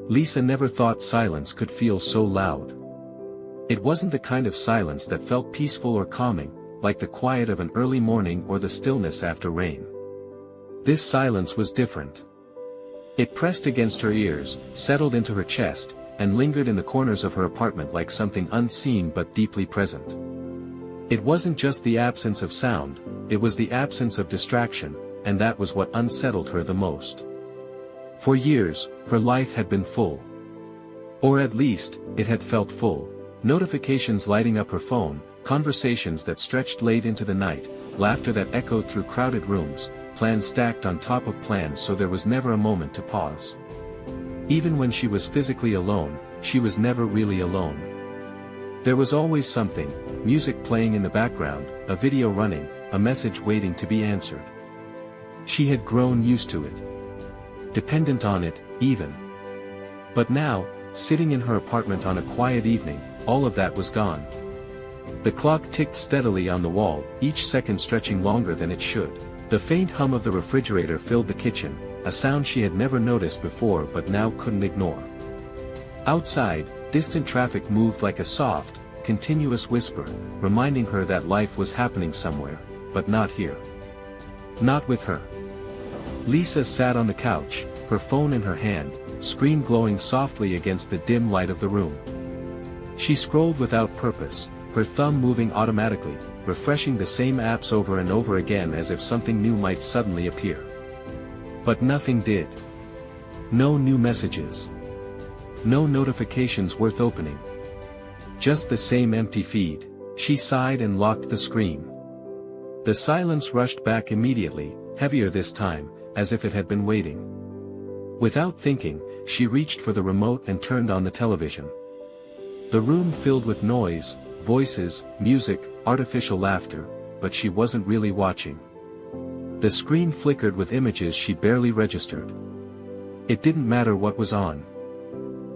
Lisa never thought silence could feel so loud. It wasn't the kind of silence that felt peaceful or calming, like the quiet of an early morning or the stillness after rain. This silence was different. It pressed against her ears, settled into her chest, and lingered in the corners of her apartment like something unseen but deeply present. It wasn't just the absence of sound, it was the absence of distraction, and that was what unsettled her the most. For years, her life had been full. Or at least, it had felt full. Notifications lighting up her phone, conversations that stretched late into the night, laughter that echoed through crowded rooms, plans stacked on top of plans, so there was never a moment to pause. Even when she was physically alone, she was never really alone. There was always something, music playing in the background, a video running, a message waiting to be answered. She had grown used to it. Dependent on it, even. But now, sitting in her apartment on a quiet evening, all of that was gone. The clock ticked steadily on the wall, each second stretching longer than it should. The faint hum of the refrigerator filled the kitchen, a sound she had never noticed before but now couldn't ignore. Outside, distant traffic moved like a soft, continuous whisper, reminding her that life was happening somewhere, but not here. Not with her. Lisa sat on the couch, her phone in her hand, screen glowing softly against the dim light of the room. She scrolled without purpose, her thumb moving automatically, refreshing the same apps over and over again as if something new might suddenly appear. But nothing did. No new messages. No notifications worth opening. Just the same empty feed. She sighed and locked the screen. The silence rushed back immediately, heavier this time, as if it had been waiting. Without thinking, she reached for the remote and turned on the television. The room filled with noise, voices, music, artificial laughter, but she wasn't really watching. The screen flickered with images she barely registered. It didn't matter what was on.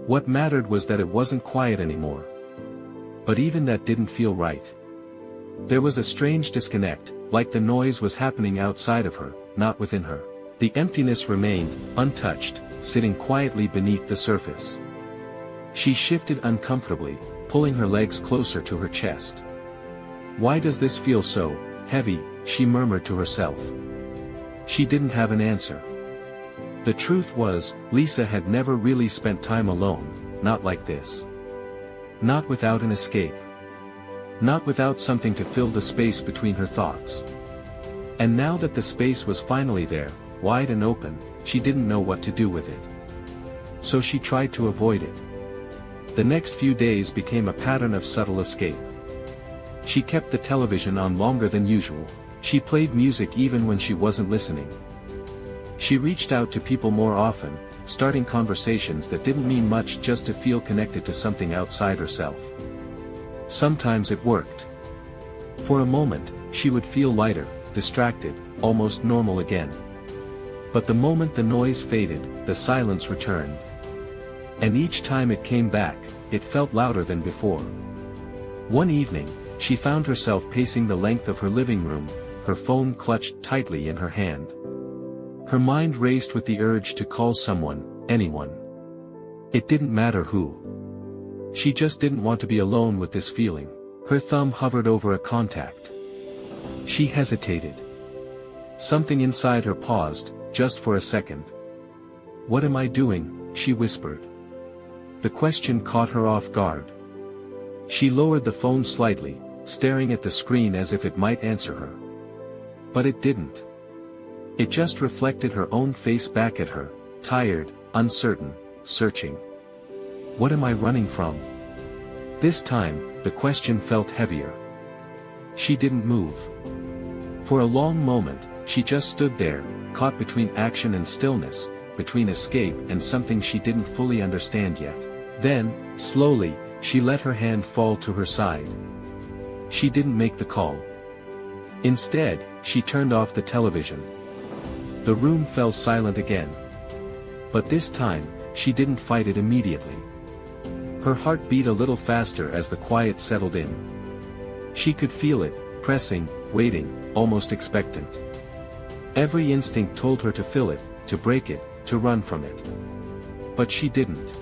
What mattered was that it wasn't quiet anymore. But even that didn't feel right. There was a strange disconnect, like the noise was happening outside of her, not within her. The emptiness remained, untouched, sitting quietly beneath the surface. She shifted uncomfortably, pulling her legs closer to her chest. "Why does this feel so heavy?" she murmured to herself. She didn't have an answer. The truth was, Lisa had never really spent time alone, not like this. Not without an escape. Not without something to fill the space between her thoughts. And now that the space was finally there, wide and open, she didn't know what to do with it. So she tried to avoid it. The next few days became a pattern of subtle escape. She kept the television on longer than usual. She played music even when she wasn't listening. She reached out to people more often, starting conversations that didn't mean much just to feel connected to something outside herself. Sometimes it worked. For a moment, she would feel lighter, distracted, almost normal again. But the moment the noise faded, the silence returned. And each time it came back, it felt louder than before. One evening, she found herself pacing the length of her living room, her phone clutched tightly in her hand. Her mind raced with the urge to call someone, anyone. It didn't matter who. She just didn't want to be alone with this feeling. Her thumb hovered over a contact. She hesitated. Something inside her paused, just for a second. "What am I doing?" she whispered. The question caught her off guard. She lowered the phone slightly, staring at the screen as if it might answer her. But it didn't. It just reflected her own face back at her, tired, uncertain, searching. What am I running from? This time, the question felt heavier. She didn't move. For a long moment, she just stood there, caught between action and stillness, between escape and something she didn't fully understand yet. Then, slowly, she let her hand fall to her side. She didn't make the call. Instead, she turned off the television. The room fell silent again. But this time, she didn't fight it immediately. Her heart beat a little faster as the quiet settled in. She could feel it, pressing, waiting, almost expectant. Every instinct told her to fill it, to break it, to run from it. But she didn't.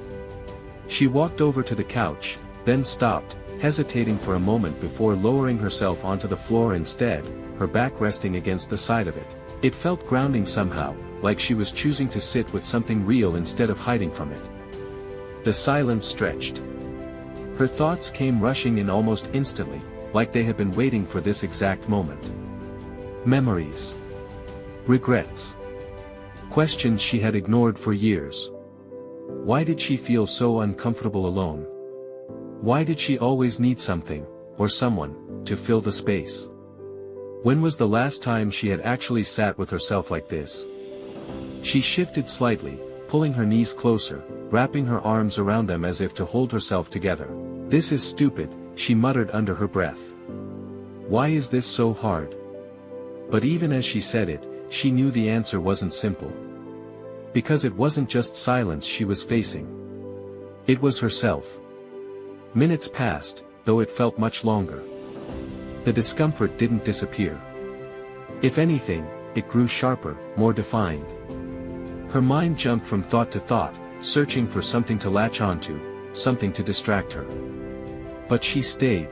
She walked over to the couch, then stopped, hesitating for a moment before lowering herself onto the floor instead, her back resting against the side of it. It felt grounding somehow, like she was choosing to sit with something real instead of hiding from it. The silence stretched. Her thoughts came rushing in almost instantly, like they had been waiting for this exact moment. Memories. Regrets. Questions she had ignored for years. Why did she feel so uncomfortable alone? Why did she always need something, or someone, to fill the space? When was the last time she had actually sat with herself like this? She shifted slightly, pulling her knees closer, wrapping her arms around them as if to hold herself together. "This is stupid," she muttered under her breath. "Why is this so hard?" But even as she said it, she knew the answer wasn't simple. Because it wasn't just silence she was facing. It was herself. Minutes passed, though it felt much longer. The discomfort didn't disappear. If anything, it grew sharper, more defined. Her mind jumped from thought to thought, searching for something to latch onto, something to distract her. But she stayed.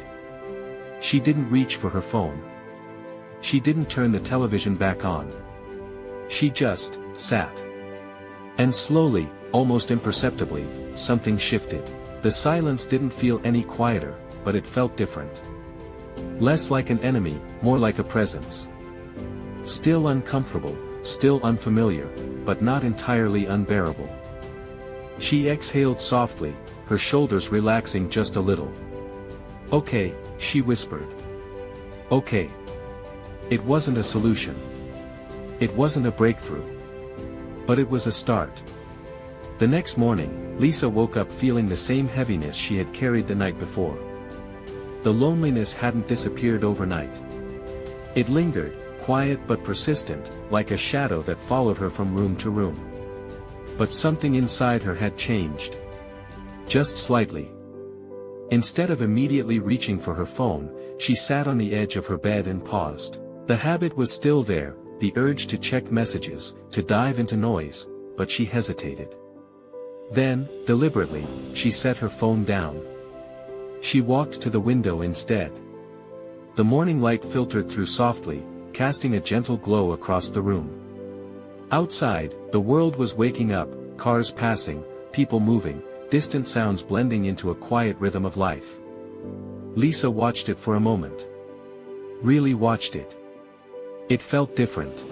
She didn't reach for her phone. She didn't turn the television back on. She just sat. And slowly, almost imperceptibly, something shifted. The silence didn't feel any quieter, but it felt different. Less like an enemy, more like a presence. Still uncomfortable, still unfamiliar, but not entirely unbearable. She exhaled softly, her shoulders relaxing just a little. "Okay," she whispered. "Okay." It wasn't a solution. It wasn't a breakthrough. But it was a start. The next morning, Lisa woke up feeling the same heaviness she had carried the night before. The loneliness hadn't disappeared overnight. It lingered, quiet but persistent, like a shadow that followed her from room to room. But something inside her had changed. Just slightly. Instead of immediately reaching for her phone, she sat on the edge of her bed and paused. The habit was still there, the urge to check messages, to dive into noise, but she hesitated. Then, deliberately, she set her phone down. She walked to the window instead. The morning light filtered through softly, casting a gentle glow across the room. Outside, the world was waking up, cars passing, people moving, distant sounds blending into a quiet rhythm of life. Lisa watched it for a moment. Really watched it. It felt different.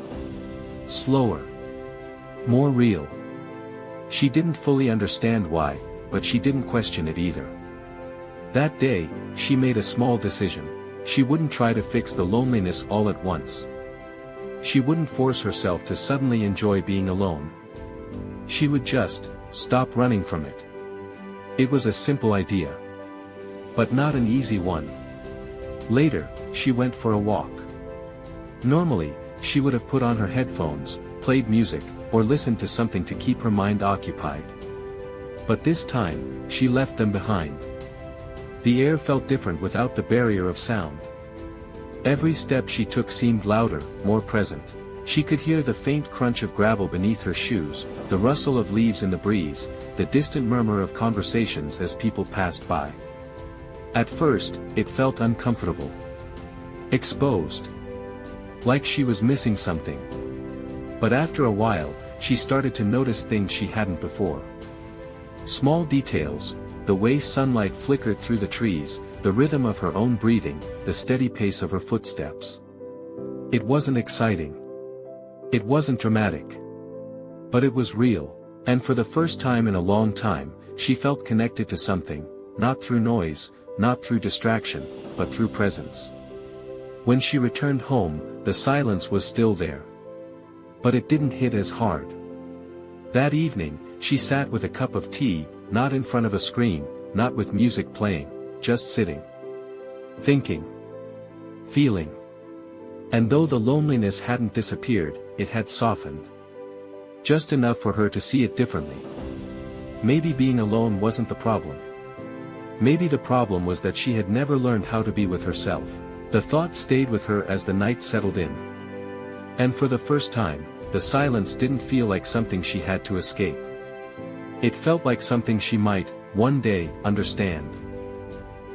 Slower. More real. She didn't fully understand why, but she didn't question it either. That day, she made a small decision. She wouldn't try to fix the loneliness all at once. She wouldn't force herself to suddenly enjoy being alone. She would just stop running from it. It was a simple idea. But not an easy one. Later, she went for a walk. Normally, she would have put on her headphones, played music, or listened to something to keep her mind occupied. But this time, she left them behind. The air felt different without the barrier of sound. Every step she took seemed louder, more present. She could hear the faint crunch of gravel beneath her shoes, the rustle of leaves in the breeze, the distant murmur of conversations as people passed by. At first, it felt uncomfortable. Exposed. Like she was missing something. But after a while, she started to notice things she hadn't before. Small details, the way sunlight flickered through the trees, the rhythm of her own breathing, the steady pace of her footsteps. It wasn't exciting. It wasn't dramatic. But it was real, and for the first time in a long time, she felt connected to something, not through noise, not through distraction, but through presence. When she returned home, the silence was still there. But it didn't hit as hard. That evening, she sat with a cup of tea, not in front of a screen, not with music playing, just sitting. Thinking. Feeling. And though the loneliness hadn't disappeared, it had softened. Just enough for her to see it differently. Maybe being alone wasn't the problem. Maybe the problem was that she had never learned how to be with herself. The thought stayed with her as the night settled in. And for the first time, the silence didn't feel like something she had to escape. It felt like something she might, one day, understand.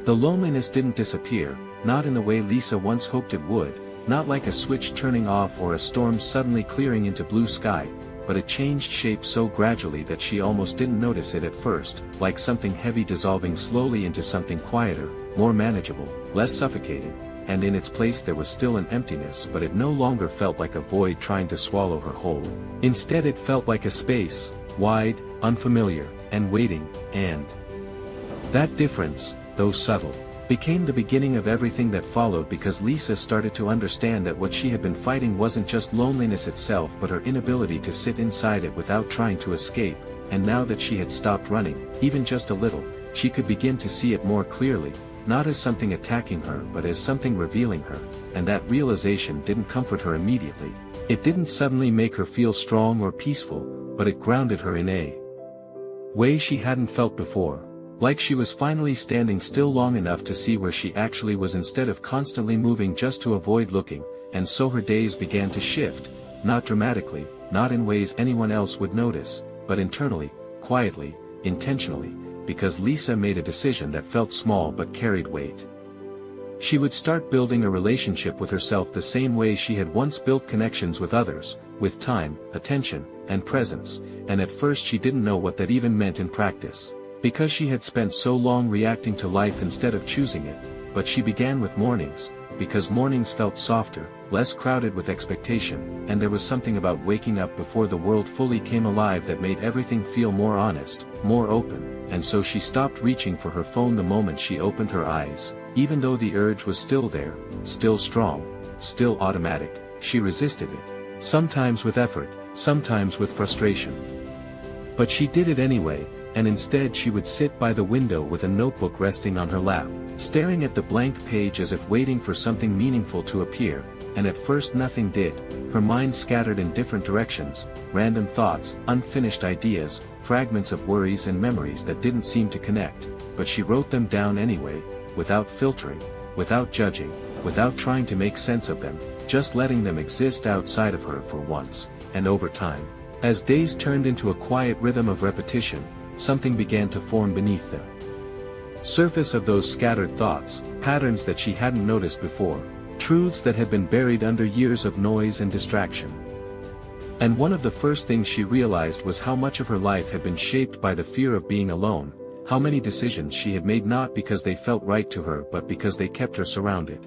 The loneliness didn't disappear, not in the way Lisa once hoped it would, not like a switch turning off or a storm suddenly clearing into blue sky, but it changed shape so gradually that she almost didn't notice it at first, like something heavy dissolving slowly into something quieter, more manageable, less suffocating, and in its place there was still an emptiness, but it no longer felt like a void trying to swallow her whole. Instead it felt like a space, wide, unfamiliar, and waiting, and that difference, though subtle, became the beginning of everything that followed, because Lisa started to understand that what she had been fighting wasn't just loneliness itself but her inability to sit inside it without trying to escape, and now that she had stopped running, even just a little, she could begin to see it more clearly, not as something attacking her but as something revealing her, and that realization didn't comfort her immediately. It didn't suddenly make her feel strong or peaceful, but it grounded her in a way she hadn't felt before. Like she was finally standing still long enough to see where she actually was instead of constantly moving just to avoid looking, and so her days began to shift, not dramatically, not in ways anyone else would notice, but internally, quietly, intentionally, because Lisa made a decision that felt small but carried weight. She would start building a relationship with herself the same way she had once built connections with others, with time, attention, and presence, and at first she didn't know what that even meant in practice, because she had spent so long reacting to life instead of choosing it. But she began with mornings, because mornings felt softer, less crowded with expectation, and there was something about waking up before the world fully came alive that made everything feel more honest, more open, and so she stopped reaching for her phone the moment she opened her eyes. Even though the urge was still there, still strong, still automatic, she resisted it, sometimes with effort, sometimes with frustration. But she did it anyway, and instead she would sit by the window with a notebook resting on her lap, staring at the blank page as if waiting for something meaningful to appear, and at first nothing did. Her mind scattered in different directions, random thoughts, unfinished ideas, fragments of worries and memories that didn't seem to connect, but she wrote them down anyway, without filtering, without judging, without trying to make sense of them, just letting them exist outside of her for once, and over time, as days turned into a quiet rhythm of repetition, something began to form beneath the surface of those scattered thoughts, patterns that she hadn't noticed before, truths that had been buried under years of noise and distraction. And one of the first things she realized was how much of her life had been shaped by the fear of being alone, how many decisions she had made not because they felt right to her but because they kept her surrounded,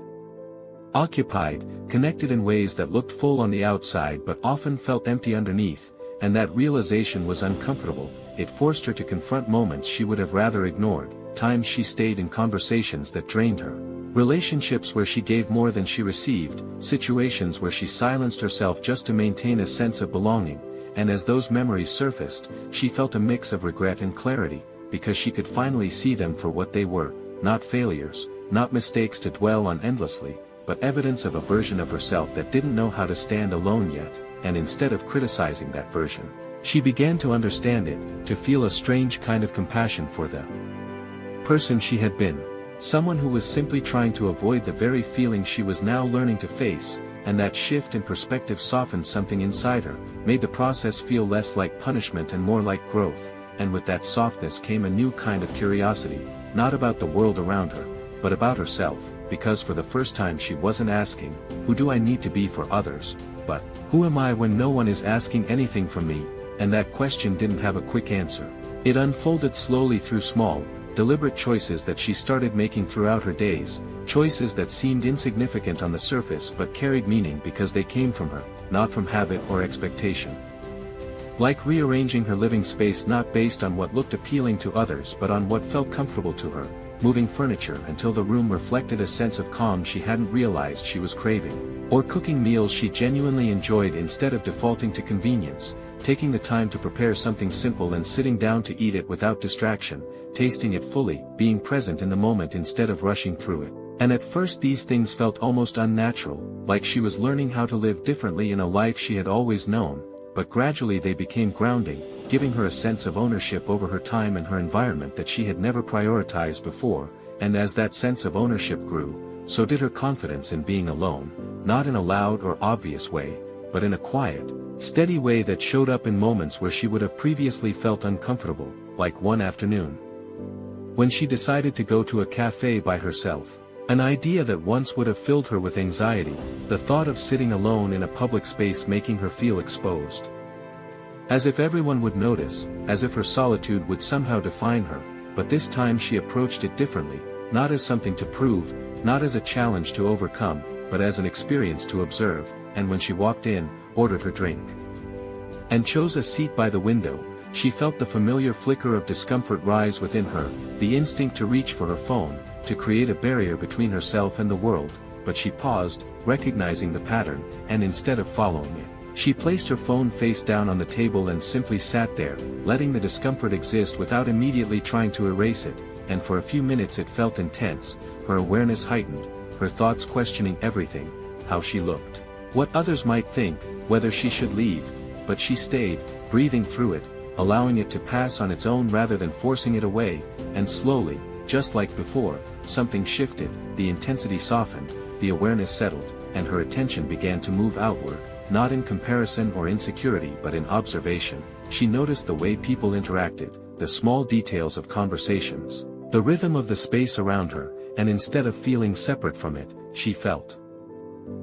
occupied, connected in ways that looked full on the outside but often felt empty underneath. And that realization was uncomfortable. It forced her to confront moments she would have rather ignored, times she stayed in conversations that drained her, relationships where she gave more than she received, situations where she silenced herself just to maintain a sense of belonging, and as those memories surfaced, she felt a mix of regret and clarity, because she could finally see them for what they were, not failures, not mistakes to dwell on endlessly, but evidence of a version of herself that didn't know how to stand alone yet. And instead of criticizing that version, she began to understand it, to feel a strange kind of compassion for the person she had been, someone who was simply trying to avoid the very feeling she was now learning to face, and that shift in perspective softened something inside her, made the process feel less like punishment and more like growth, and with that softness came a new kind of curiosity, not about the world around her, but about herself, because for the first time she wasn't asking, who do I need to be for others, but, who am I when no one is asking anything from me? And that question didn't have a quick answer. It unfolded slowly through small, deliberate choices that she started making throughout her days, choices that seemed insignificant on the surface but carried meaning because they came from her, not from habit or expectation. Like rearranging her living space not based on what looked appealing to others but on what felt comfortable to her, moving furniture until the room reflected a sense of calm she hadn't realized she was craving, or cooking meals she genuinely enjoyed instead of defaulting to convenience, taking the time to prepare something simple and sitting down to eat it without distraction, tasting it fully, being present in the moment instead of rushing through it. And at first these things felt almost unnatural, like she was learning how to live differently in a life she had always known, but gradually they became grounding, giving her a sense of ownership over her time and her environment that she had never prioritized before, and as that sense of ownership grew, so did her confidence in being alone, not in a loud or obvious way, but in a quiet, steady way that showed up in moments where she would have previously felt uncomfortable, like one afternoon, when she decided to go to a cafe by herself. An idea that once would have filled her with anxiety, the thought of sitting alone in a public space making her feel exposed. As if everyone would notice, as if her solitude would somehow define her, but this time she approached it differently, not as something to prove, not as a challenge to overcome, but as an experience to observe, and when she walked in, ordered her drink, and chose a seat by the window, she felt the familiar flicker of discomfort rise within her, the instinct to reach for her phone, to create a barrier between herself and the world, but she paused, recognizing the pattern, and instead of following it, she placed her phone face down on the table and simply sat there, letting the discomfort exist without immediately trying to erase it, and for a few minutes it felt intense, her awareness heightened, her thoughts questioning everything, how she looked, what others might think, whether she should leave, but she stayed, breathing through it, allowing it to pass on its own rather than forcing it away, and slowly, just like before, something shifted, the intensity softened, the awareness settled, and her attention began to move outward, not in comparison or insecurity but in observation. She noticed the way people interacted, the small details of conversations, the rhythm of the space around her, and instead of feeling separate from it, she felt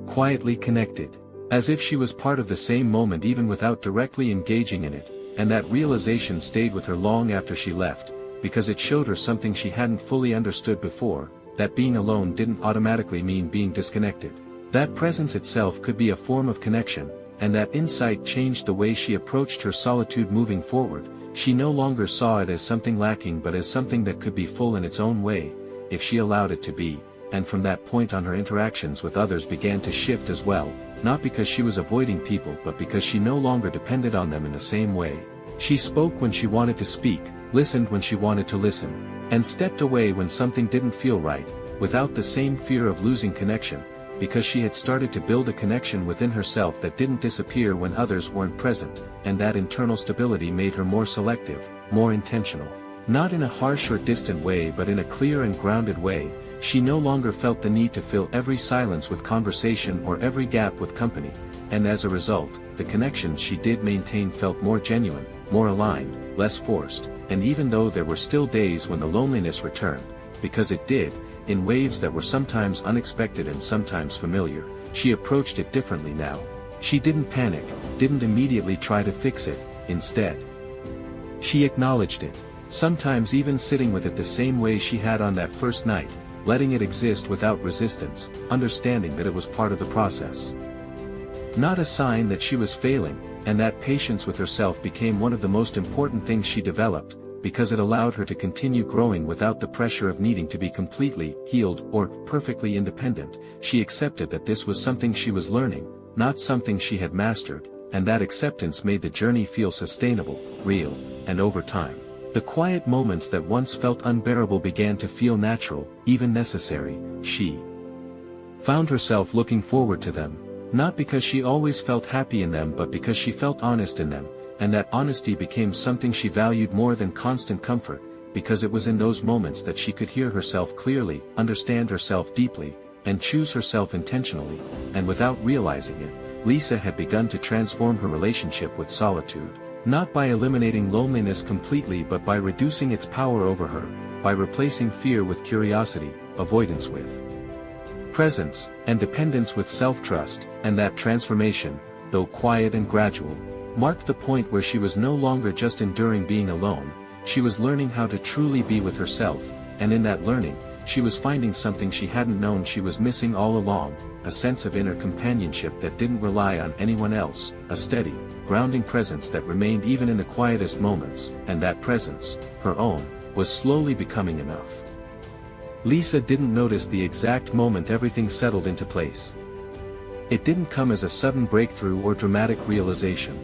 quietly connected, as if she was part of the same moment even without directly engaging in it, and that realization stayed with her long after she left, because it showed her something she hadn't fully understood before, that being alone didn't automatically mean being disconnected. That presence itself could be a form of connection, and that insight changed the way she approached her solitude moving forward. She no longer saw it as something lacking but as something that could be full in its own way, if she allowed it to be, and from that point on her interactions with others began to shift as well, not because she was avoiding people but because she no longer depended on them in the same way. She spoke when she wanted to speak, listened when she wanted to listen, and stepped away when something didn't feel right, without the same fear of losing connection, because she had started to build a connection within herself that didn't disappear when others weren't present, and that internal stability made her more selective, more intentional. Not in a harsh or distant way but in a clear and grounded way. She no longer felt the need to fill every silence with conversation or every gap with company, and as a result, the connections she did maintain felt more genuine, more aligned, less forced, and even though there were still days when the loneliness returned, because it did, in waves that were sometimes unexpected and sometimes familiar, she approached it differently now. She didn't panic, didn't immediately try to fix it, instead, she acknowledged it, sometimes even sitting with it the same way she had on that first night, letting it exist without resistance, understanding that it was part of the process, not a sign that she was failing, and that patience with herself became one of the most important things she developed, because it allowed her to continue growing without the pressure of needing to be completely healed or perfectly independent. She accepted that this was something she was learning, not something she had mastered, and that acceptance made the journey feel sustainable, real, and over time, the quiet moments that once felt unbearable began to feel natural, even necessary. She found herself looking forward to them, not because she always felt happy in them but because she felt honest in them, and that honesty became something she valued more than constant comfort, because it was in those moments that she could hear herself clearly, understand herself deeply, and choose herself intentionally, and without realizing it, Lisa had begun to transform her relationship with solitude, not by eliminating loneliness completely but by reducing its power over her, by replacing fear with curiosity, avoidance with presence, and dependence with self-trust, and that transformation, though quiet and gradual, marked the point where she was no longer just enduring being alone, she was learning how to truly be with herself, and in that learning, she was finding something she hadn't known she was missing all along, a sense of inner companionship that didn't rely on anyone else, a steady, grounding presence that remained even in the quietest moments, and that presence, her own, was slowly becoming enough. Lisa didn't notice the exact moment everything settled into place. It didn't come as a sudden breakthrough or dramatic realization.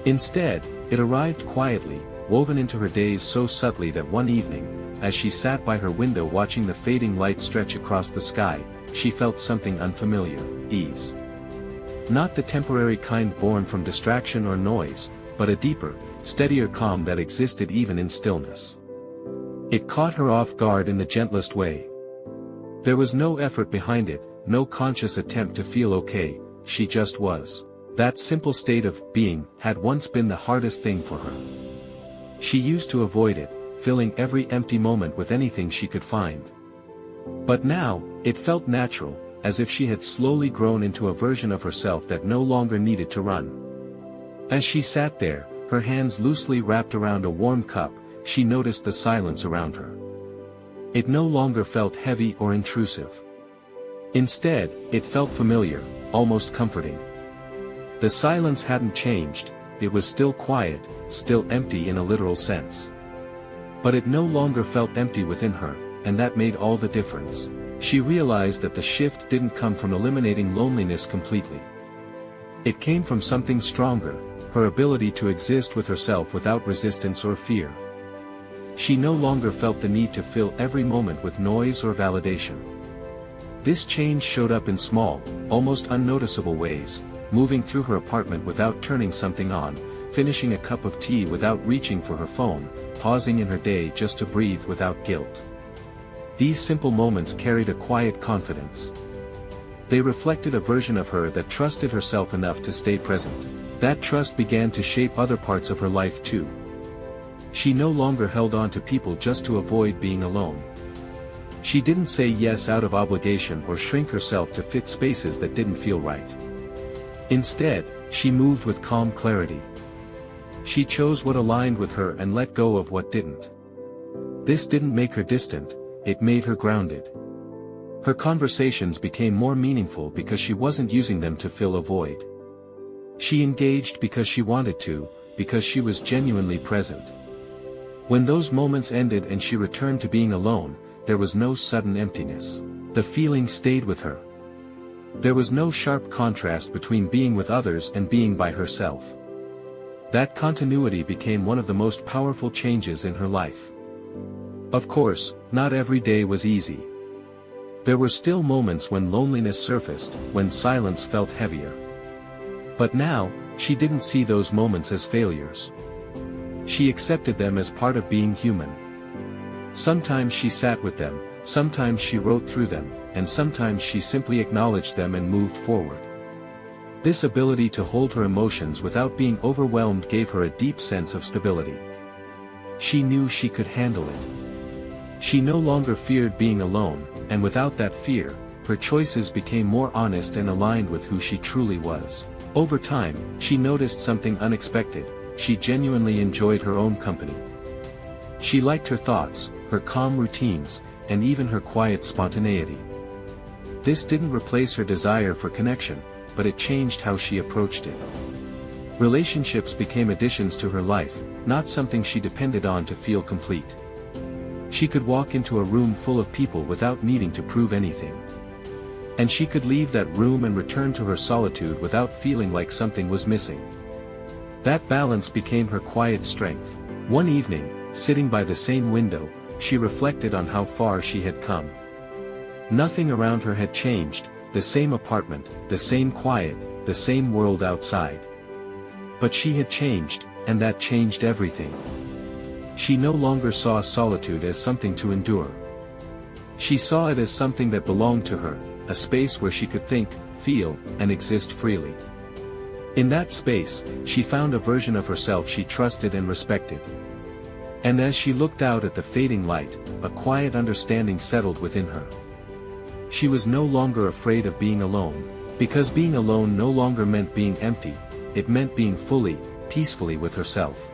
Instead, it arrived quietly, woven into her days so subtly that one evening, as she sat by her window watching the fading light stretch across the sky, she felt something unfamiliar: ease. Not the temporary kind born from distraction or noise, but a deeper, steadier calm that existed even in stillness. It caught her off guard in the gentlest way. There was no effort behind it, no conscious attempt to feel okay, she just was. That simple state of being had once been the hardest thing for her. She used to avoid it, filling every empty moment with anything she could find. But now, it felt natural, as if she had slowly grown into a version of herself that no longer needed to run. As she sat there, her hands loosely wrapped around a warm cup, she noticed the silence around her. It no longer felt heavy or intrusive. Instead, it felt familiar, almost comforting. The silence hadn't changed, it was still quiet, still empty in a literal sense. But it no longer felt empty within her, and that made all the difference. She realized that the shift didn't come from eliminating loneliness completely. It came from something stronger, her ability to exist with herself without resistance or fear. She no longer felt the need to fill every moment with noise or validation. This change showed up in small, almost unnoticeable ways, moving through her apartment without turning something on, finishing a cup of tea without reaching for her phone, pausing in her day just to breathe without guilt. These simple moments carried a quiet confidence. They reflected a version of her that trusted herself enough to stay present. That trust began to shape other parts of her life too. She no longer held on to people just to avoid being alone. She didn't say yes out of obligation or shrink herself to fit spaces that didn't feel right. Instead, she moved with calm clarity. She chose what aligned with her and let go of what didn't. This didn't make her distant, it made her grounded. Her conversations became more meaningful because she wasn't using them to fill a void. She engaged because she wanted to, because she was genuinely present. When those moments ended and she returned to being alone, there was no sudden emptiness. The feeling stayed with her. There was no sharp contrast between being with others and being by herself. That continuity became one of the most powerful changes in her life. Of course, not every day was easy. There were still moments when loneliness surfaced, when silence felt heavier. But now, she didn't see those moments as failures. She accepted them as part of being human. Sometimes she sat with them, sometimes she wrote through them, and sometimes she simply acknowledged them and moved forward. This ability to hold her emotions without being overwhelmed gave her a deep sense of stability. She knew she could handle it. She no longer feared being alone, and without that fear, her choices became more honest and aligned with who she truly was. Over time, she noticed something unexpected: she genuinely enjoyed her own company. She liked her thoughts, her calm routines, and even her quiet spontaneity. This didn't replace her desire for connection, but it changed how she approached it. Relationships became additions to her life, not something she depended on to feel complete. She could walk into a room full of people without needing to prove anything. And she could leave that room and return to her solitude without feeling like something was missing. That balance became her quiet strength. One evening, sitting by the same window, she reflected on how far she had come. Nothing around her had changed, the same apartment, the same quiet, the same world outside. But she had changed, and that changed everything. She no longer saw solitude as something to endure. She saw it as something that belonged to her, a space where she could think, feel, and exist freely. In that space, she found a version of herself she trusted and respected. And as she looked out at the fading light, a quiet understanding settled within her. She was no longer afraid of being alone, because being alone no longer meant being empty, it meant being fully, peacefully with herself.